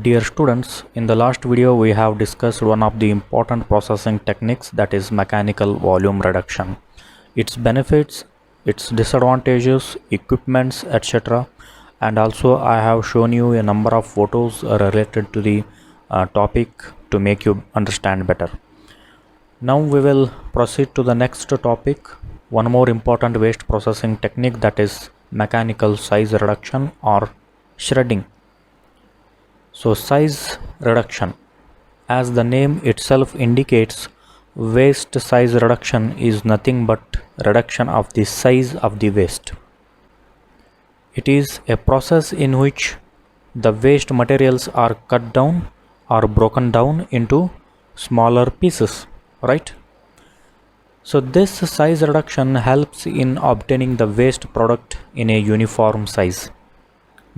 Dear students, in the last video we have discussed one of the important processing techniques, that is mechanical volume reduction. Its benefits, its disadvantages, equipments, etc. And also I have shown you a number of photos related to the topic to make you understand better. Now we will proceed to the next topic, one more important waste processing technique, that is mechanical size reduction or shredding. So size reduction, as the name itself indicates, waste size reduction is nothing but reduction of the size of the waste. It is a process in which the waste materials are cut down or broken down into smaller pieces, right? So this size reduction helps in obtaining the waste product in a uniform size.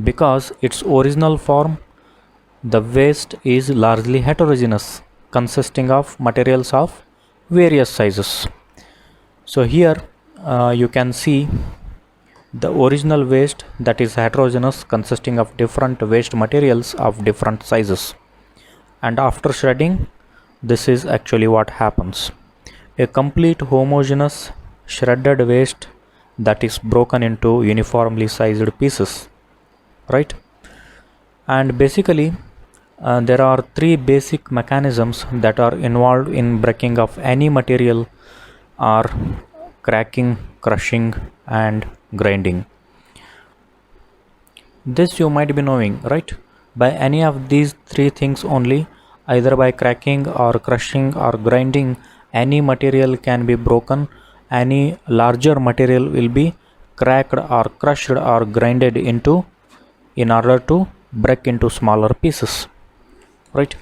Because its original form, the waste is largely heterogeneous, consisting of materials of various sizes. So here you can see the original waste, that is heterogeneous, consisting of different waste materials of different sizes. And after shredding, this is actually what happens. A complete homogeneous shredded waste that is broken into uniformly sized pieces, right? And basically there are three basic mechanisms that are involved in breaking of any material, are cracking, crushing and grinding. This you might be knowing, right? By any of these three things only, either by cracking or crushing or grinding, any material can be broken, any larger material will be cracked or crushed or grinded into in order to break into smaller pieces, right?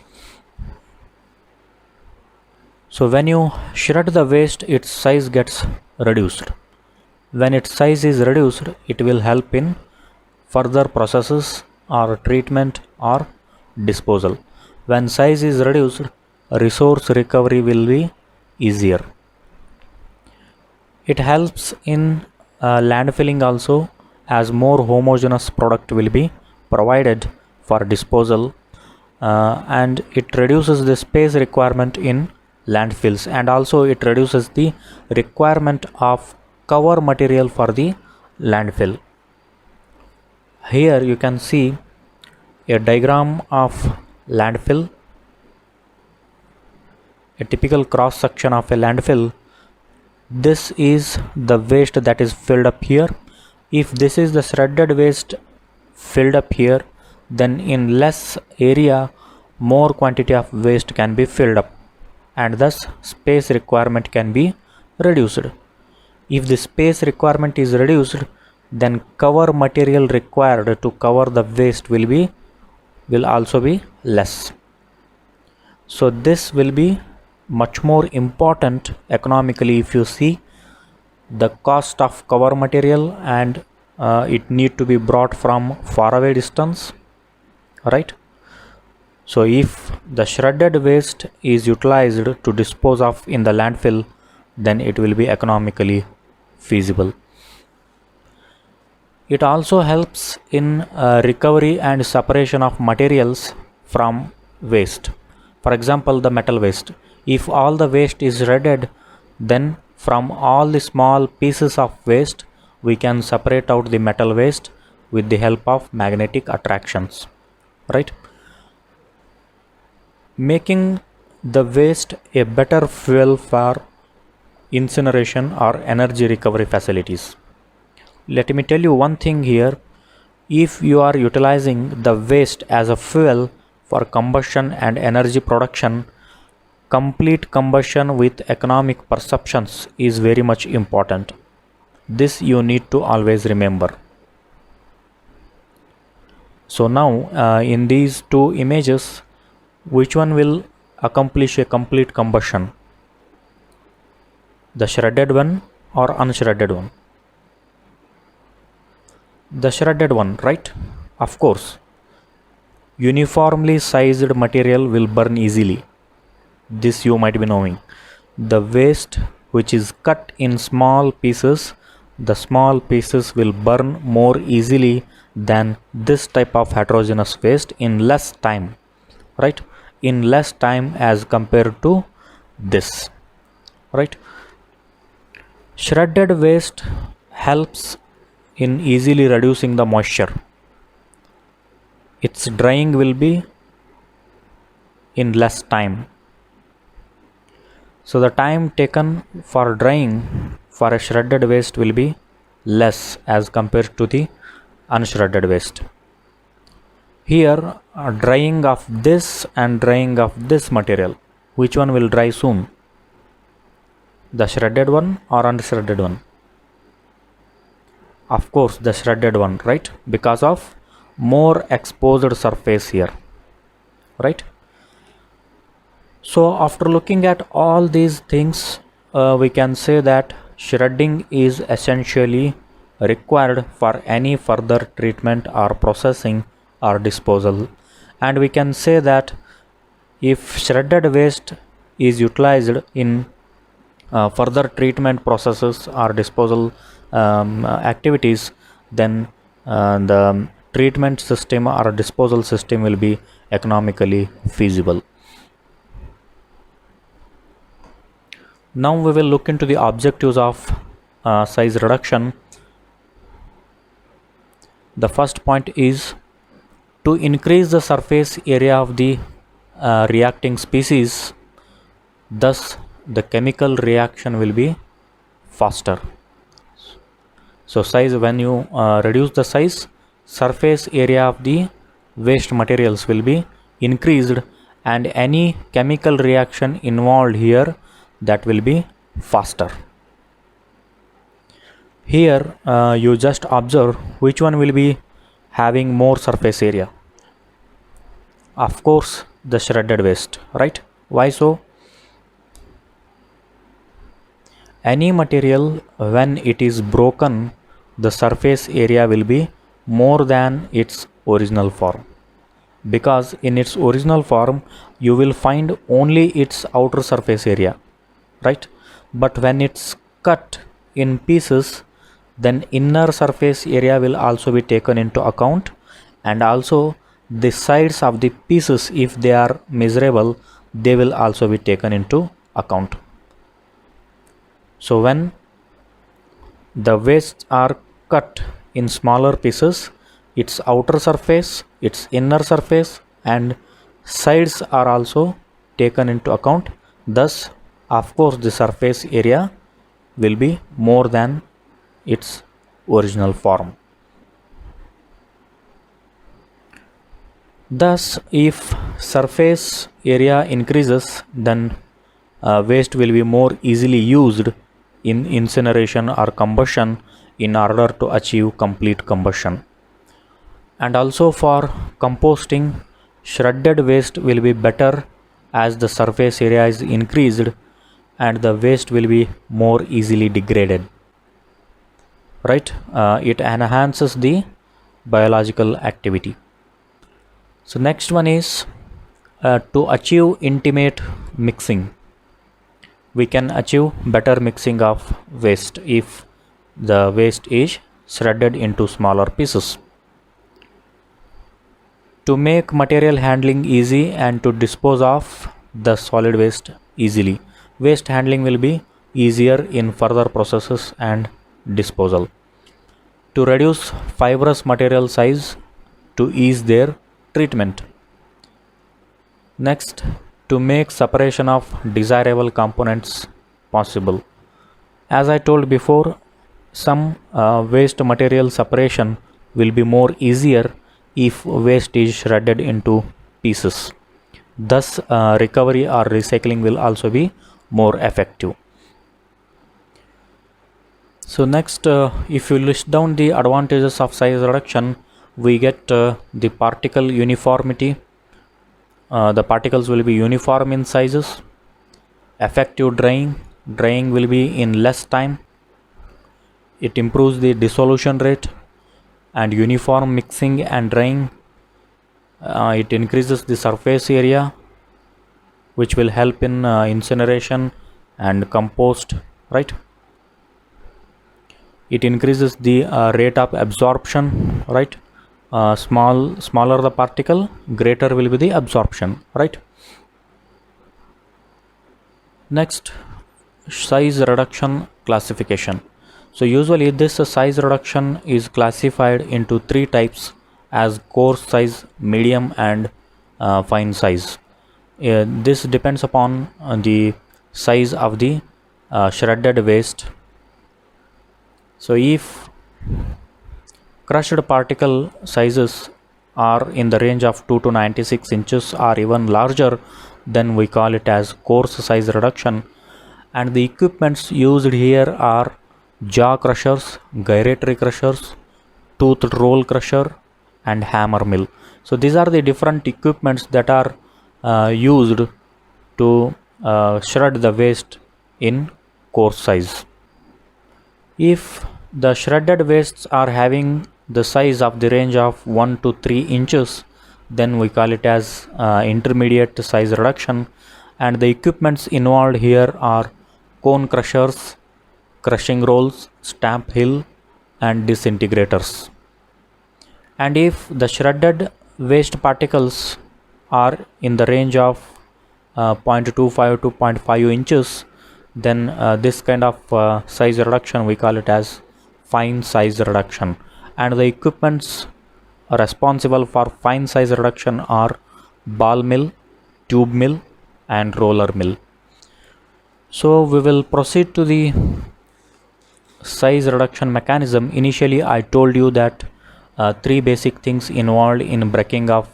So when you shred the waste, its size gets reduced. When its size is reduced, it will help in further processes or treatment or disposal. When size is reduced, resource recovery will be easier. It helps in landfilling also, as more homogeneous product will be provided for disposal, and it reduces the space requirement in landfills, and also it reduces the requirement of cover material for the landfill. Here you can see a diagram of landfill, a typical cross section of a landfill. This is the waste that is filled up here. If this is the shredded waste filled up here, then in less area more quantity of waste can be filled up, and thus space requirement can be reduced. If the space requirement is reduced, then cover material required to cover the waste will also be less. So this will be much more important economically. If you see the cost of cover material, and it need to be brought from far away distance, right? So if the shredded waste is utilized to dispose of in the landfill, then it will be economically feasible. It also helps in recovery and separation of materials from waste. For example, the metal waste. If all the waste is shredded, then from all the small pieces of waste we can separate out the metal waste with the help of magnetic attractions, right? Making the waste a better fuel for incineration or energy recovery facilities. Let me tell you one thing here. If you are utilizing the waste as a fuel for combustion and energy production, complete combustion with economic perceptions is very much important. This you need to always remember. So now in these two images, which one will accomplish a complete combustion? The shredded one or unshredded one? The shredded one, right? Of course. Uniformly sized material will burn easily. This you might be knowing. The waste which is cut in small pieces, the small pieces will burn more easily than this type of heterogeneous waste in less time, right? In less time as compared to this, right? Shredded waste helps in easily reducing the moisture. Its drying will be in less time. So the time taken for drying for a shredded waste will be less as compared to the unshredded waste. Here drying of this and drying of this material, which one will dry soon? The shredded one or unshredded one? Of course the shredded one, right? Because of more exposed surface here, right? So after looking at all these things, we can say that shredding is essentially required for any further treatment or processing or disposal. And we can say that if shredded waste is utilized in further treatment processes or disposal activities, then the treatment system or disposal system will be economically feasible. Now we will look into the objectives of size reduction. The first point is to increase the surface area of the reacting species, thus the chemical reaction will be faster. So size, when you reduce the size, surface area of the waste materials will be increased, and any chemical reaction involved here, that will be faster. Here you just observe which one will be having more surface area. Of course the shredded waste, right? Why so? Any material, when it is broken, the surface area will be more than its original form, because in its original form you will find only its outer surface area, right? But when it's cut in pieces, then inner surface area will also be taken into account, and also the sides of the pieces, if they are measurable, they will also be taken into account. So when the wastes are cut in smaller pieces, its outer surface, its inner surface and sides are also taken into account. Thus of course the surface area will be more than its original form. Thus if surface area increases, then waste will be more easily used in incineration or combustion in order to achieve complete combustion. And also for composting, shredded waste will be better as the surface area is increased and the waste will be more easily degraded, right? It enhances the biological activity. So next one is to achieve intimate mixing. We can achieve better mixing of waste if the waste is shredded into smaller pieces. To make material handling easy and to dispose of the solid waste easily, waste handling will be easier in further processes and disposal. To reduce fibrous material size to ease their treatment. Next, to make separation of desirable components possible. As I told before, some waste material separation will be more easier if waste is shredded into pieces. Thus recovery or recycling will also be more effective. So next, if you list down the advantages of size reduction, we get the particle uniformity. The particles will be uniform in sizes. Effective drying will be in less time. It improves the dissolution rate, and uniform mixing and drying. It increases the surface area, which will help in incineration and compost, right? It increases the rate of absorption, right? smaller the particle, greater will be the absorption, right? Next, size reduction classification. So usually this size reduction is classified into three types as coarse size, medium and fine size. This depends upon the size of the shredded waste. So if crushed particle sizes are in the range of 2 to 96 inches or even larger, then we call it as coarse size reduction. And the equipments used here are jaw crushers, gyratory crushers, toothed roll crusher and hammer mill. So these are the different equipments that are used to shred the waste in coarse size. If the shredded wastes are having the size of the range of 1 to 3 inches, then we call it as intermediate size reduction. And the equipments involved here are cone crushers, crushing rolls, stamp hill and disintegrators. And if the shredded waste particles are in the range of 0.25 to 0.5 inches, then this kind of size reduction we call it as fine size reduction. And the equipments responsible for fine size reduction are ball mill, tube mill and roller mill. So we will proceed to the size reduction mechanism. Initially I told you that three basic things involved in breaking of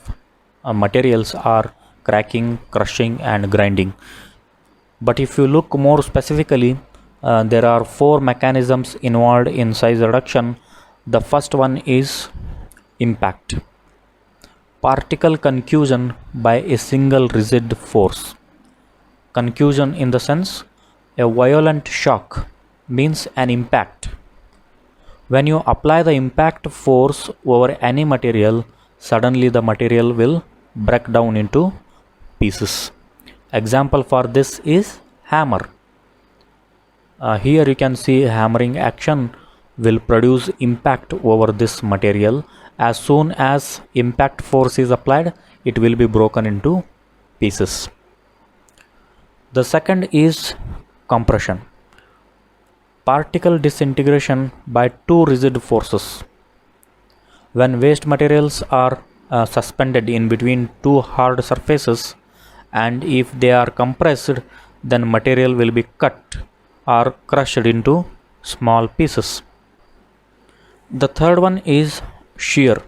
materials are cracking, crushing and grinding. But if you look more specifically, there are four mechanisms involved in size reduction. The first one is impact, particle concussion by a single rigid force. Concussion in the sense a violent shock means an impact. When you apply the impact force over any material, suddenly the material will break down into pieces. Example for this is hammer. Here you can see hammering action will produce impact over this material. As soon as impact force is applied, it will be broken into pieces. The second is compression, particle disintegration by two rigid forces. When waste materials are suspended in between two hard surfaces, and if they are compressed, then material will be cut or crushed into small pieces. The third one is shear.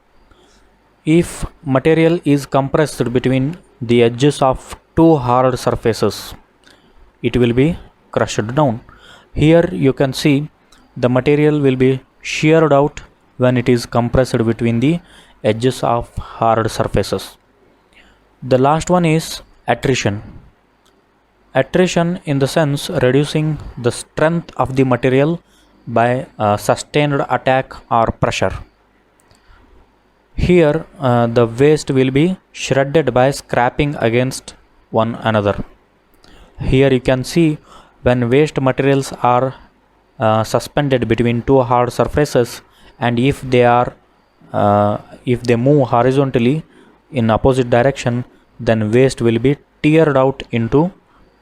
If material is compressed between the edges of two hard surfaces, it will be crushed down. Here you can see the material will be sheared out when it is compressed between the edges of hard surfaces. The last one is attrition. Attrition in the sense reducing the strength of the material by sustained attack or pressure. Here the waste will be shredded by scraping against one another. Here you can see when waste materials are suspended between two hard surfaces, and if they move horizontally in opposite direction, then waste will be teared out into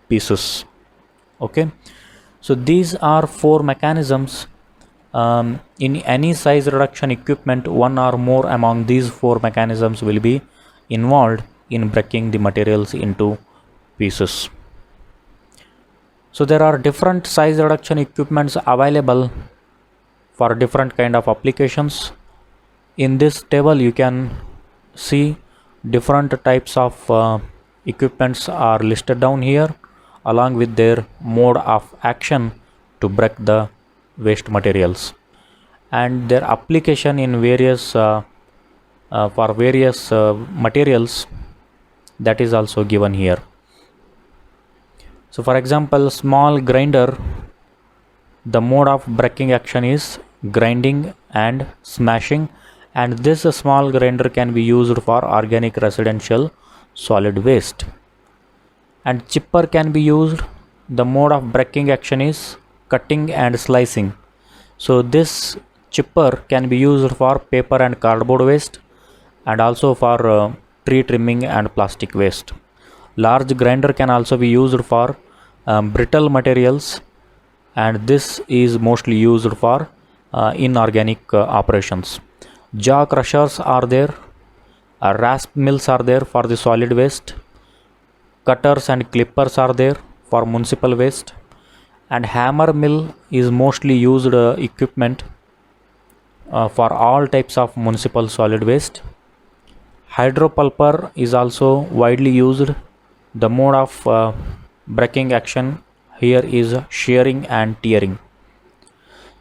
pieces. Okay, so these are four mechanisms. In any size reduction equipment, one or more among these four mechanisms will be involved in breaking the materials into pieces. So there are different size reduction equipments available for different kind of applications. In this table you can see different types of equipments are listed down here along with their mode of action to break the waste materials, and their application in various for various materials, that is also given here. So for example, small grinder, the mode of breaking action is grinding and smashing, and this small grinder can be used for organic residential solid waste. And chipper can be used. The mode of breaking action is cutting and slicing. So this chipper can be used for paper and cardboard waste. and also for tree trimming and plastic waste. Large grinder can also be used for brittle materials, and this is mostly used for inorganic operations. Jaw crushers are there, rasp mills are there for the solid waste, cutters and clippers are there for municipal waste, and hammer mill is mostly used equipment for all types of municipal solid waste. Hydropulper is also widely used. The mode of breaking action here is shearing and tearing.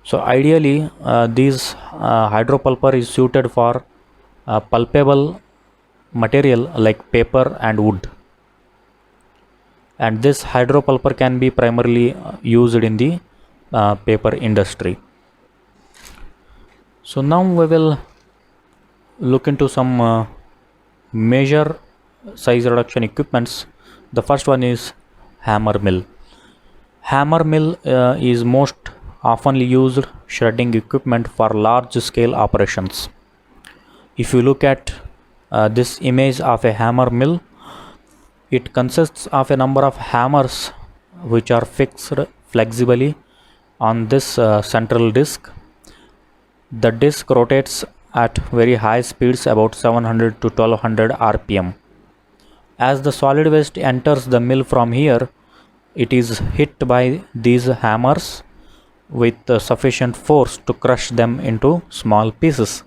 So ideally this hydropulper is suited for pulpable material like paper and wood, and this hydropulper can be primarily used in the paper industry. So now we will look into some major size reduction equipments. The first one is hammer mill. Hammer mill is most oftenly used shredding equipment for large scale operations. If you look at this image of a hammer mill, it consists of a number of hammers which are fixed flexibly on this central disc. The disc rotates at very high speeds, about 700 to 1200 rpm. As the solid waste enters the mill from here, it is hit by these hammers with sufficient force to crush them into small pieces.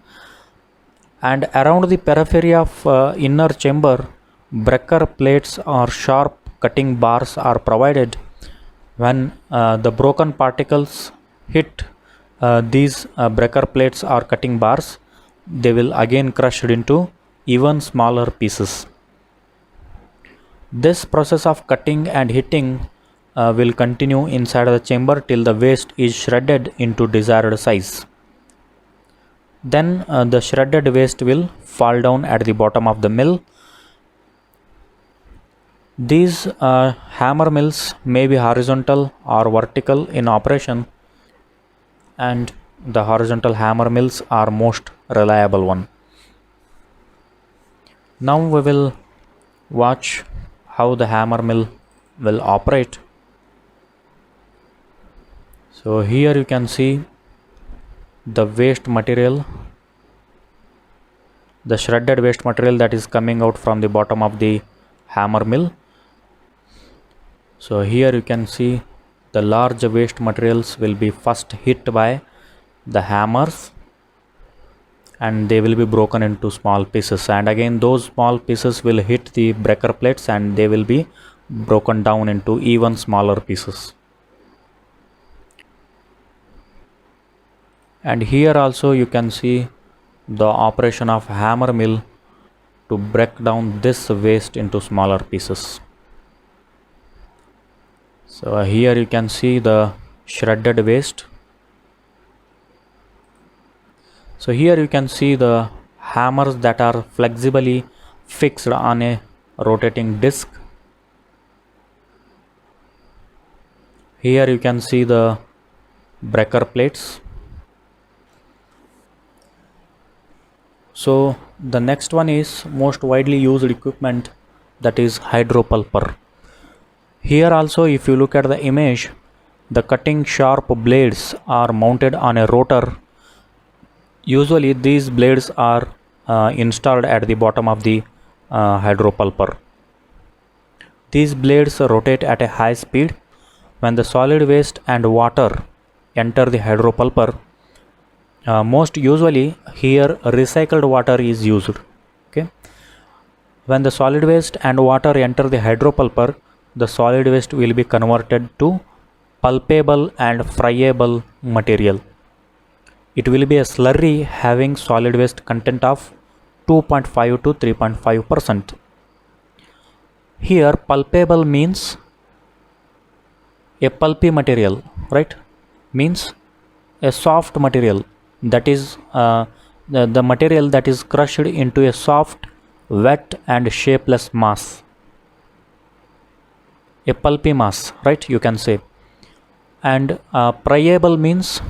And around the periphery of inner chamber, breaker plates or sharp cutting bars are provided. When the broken particles hit these breaker plates or cutting bars, they will again crushed into even smaller pieces. This process of cutting and hitting will continue inside the chamber till the waste is shredded into desired size. Then the shredded waste will fall down at the bottom of the mill. These hammer mills may be horizontal or vertical in operation, and the horizontal hammer mills are most reliable one. Now we will watch how the hammer mill will operate. So here you can see the waste material, the shredded waste material that is coming out from the bottom of the hammer mill. So here you can see the large waste materials will be first hit by the hammers, and they will be broken into small pieces, and again those small pieces will hit the breaker plates and they will be broken down into even smaller pieces. And here also you can see the operation of hammer mill to break down this waste into smaller pieces. So here you can see the shredded waste. So here you can see the hammers that are flexibly fixed on a rotating disc. Here you can see the breaker plates. So the next one is most widely used equipment, that is hydropulper. Here also, if you look at the image, the cutting sharp blades are mounted on a rotor. Usually these blades are installed at the bottom of the hydropulper. These blades rotate at a high speed. When the solid waste and water enter the hydropulper, most usually here recycled water is used. Okay. When the solid waste and water enter the hydropulper, the solid waste will be converted to pulpable and friable material. It will be a slurry having solid waste content of 2.5 to 3.5%. Here pulpable means a pulpy material, right? Means a soft material, that is the material that is crushed into a soft, wet and shapeless mass. A pulpy mass, right, you can say. And friable means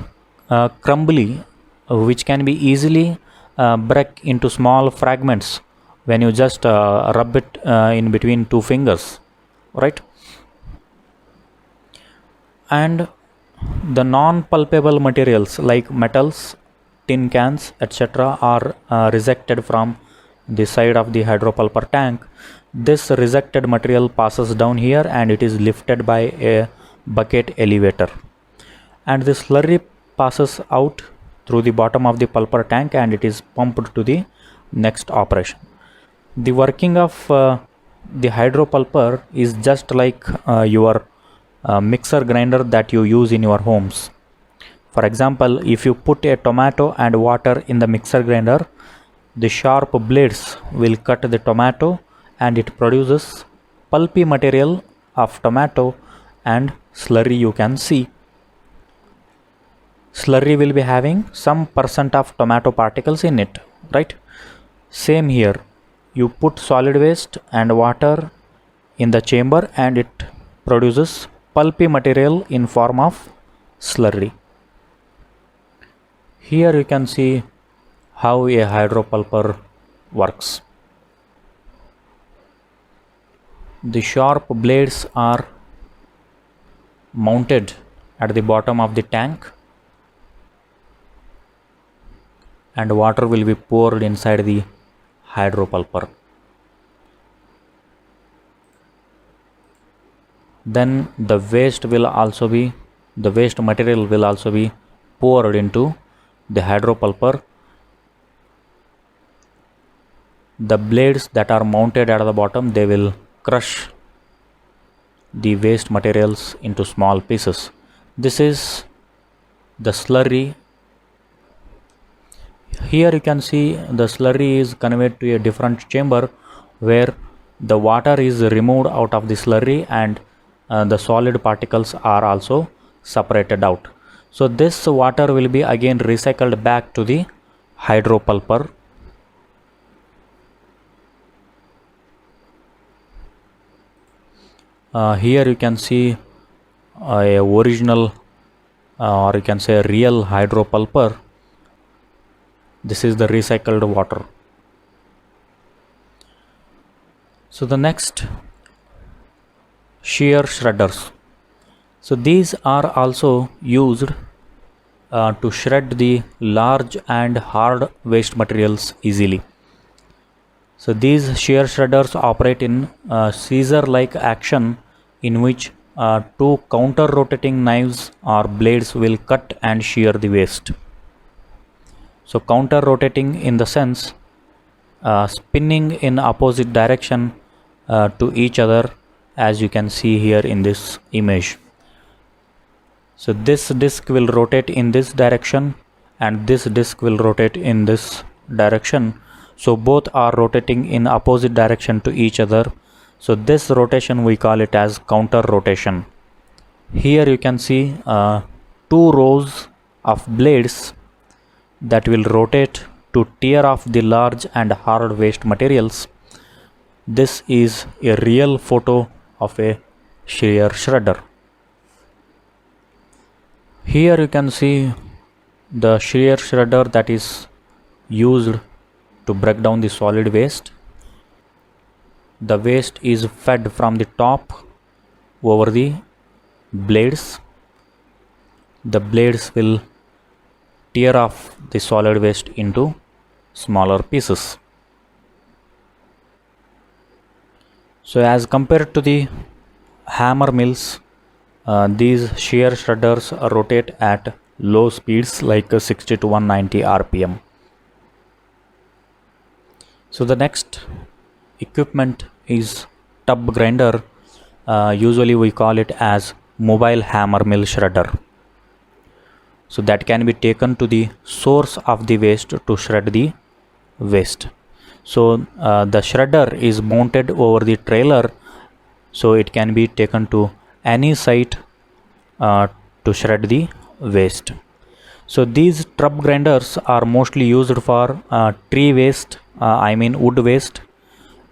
crumbly, which can be easily break into small fragments when you just rub it in between two fingers, right? And the non-pulpable materials like metals, tin cans, etc. are rejected from the side of the hydropulper tank. This rejected material passes down here and it is lifted by a bucket elevator, and the slurry passes out through the bottom of the pulper tank and it is pumped to the next operation. The working of the hydropulper is just like your mixer grinder that you use in your homes. For example, if you put a tomato and water in the mixer grinder, the sharp blades will cut the tomato and it produces pulpy material of tomato and slurry. You can see slurry will be having some percent of tomato particles in it, right? Same here, you put solid waste and water in the chamber and it produces pulpy material in form of slurry. Here you can see how a hydropulper works. The sharp blades are mounted at the bottom of the tank and water will be poured inside the hydropulper. Then the waste material will also be poured into the hydropulper. The blades that are mounted at the bottom, they will crush the waste materials into small pieces. This is the slurry. Here you can see the slurry is conveyed to a different chamber where the water is removed out of the slurry and the solid particles are also separated out. So this water will be again recycled back to the hydropulper. Here you can see a original or you can say a real hydropulper. This is the recycled water. So the next, shear shredders. So these are also used to shred the large and hard waste materials easily. So these shear shredders operate in scissor-like action in which two counter-rotating knives or blades will cut and shear the waste. So counter-rotating in the sense spinning in opposite direction to each other, as you can see here in this image. So this disc will rotate in this direction and this disc will rotate in this direction. So both are rotating in opposite direction to each other. So this rotation we call it as counter rotation. Here you can see two rows of blades that will rotate to tear off the large and hard waste materials. This is a real photo of a shear shredder. Here you can see the shear shredder that is used to break down the solid waste. The waste is fed from the top over the blades. The blades will tear off the solid waste into smaller pieces. So as compared to the hammer mills, these shear shredders rotate at low speeds like 60 to 190 rpm. So the next equipment is tub grinder. Usually we call it as mobile hammer mill shredder. So that can be taken to the source of the waste to shred the waste. So the shredder is mounted over the trailer, so it can be taken to any site to shred the waste. So these tub grinders are mostly used for tree waste, wood waste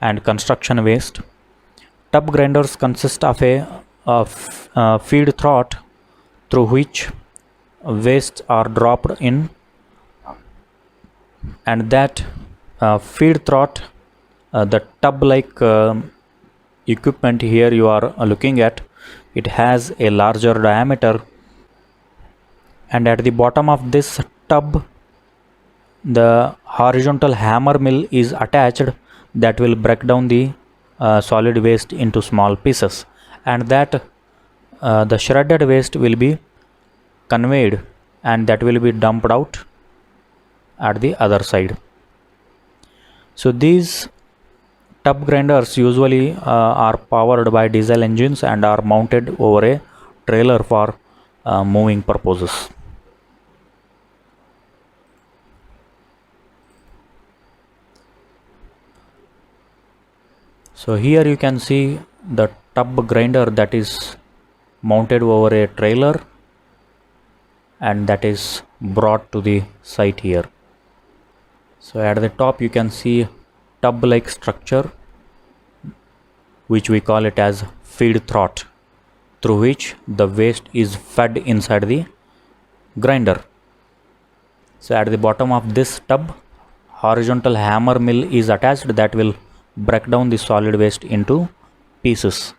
and construction waste. Tub grinders consist of a feed throat through which wastes are dropped in and that feed trough, the tub like equipment here you are looking at, it has a larger diameter, and at the bottom of this tub the horizontal hammer mill is attached that will break down the solid waste into small pieces, and that the shredded waste will be conveyed and that will be dumped out at the other side. So these tub grinders usually are powered by diesel engines and are mounted over a trailer for moving purposes. So here you can see the tub grinder that is mounted over a trailer and that is brought to the site here. So at the top you can see tub like structure, which we call it as feed trough, through which the waste is fed inside the grinder. So at the bottom of this tub, horizontal hammer mill is attached that will break down the solid waste into pieces,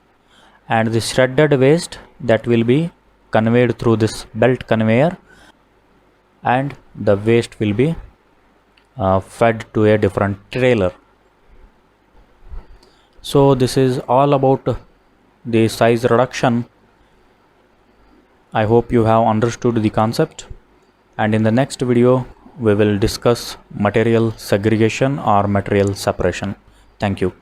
and the shredded waste that will be conveyed through this belt conveyor, and the waste will be fed to a different trailer. So this is all about the size reduction. I hope you have understood the concept, and in the next video we will discuss material segregation or material separation. Thank you.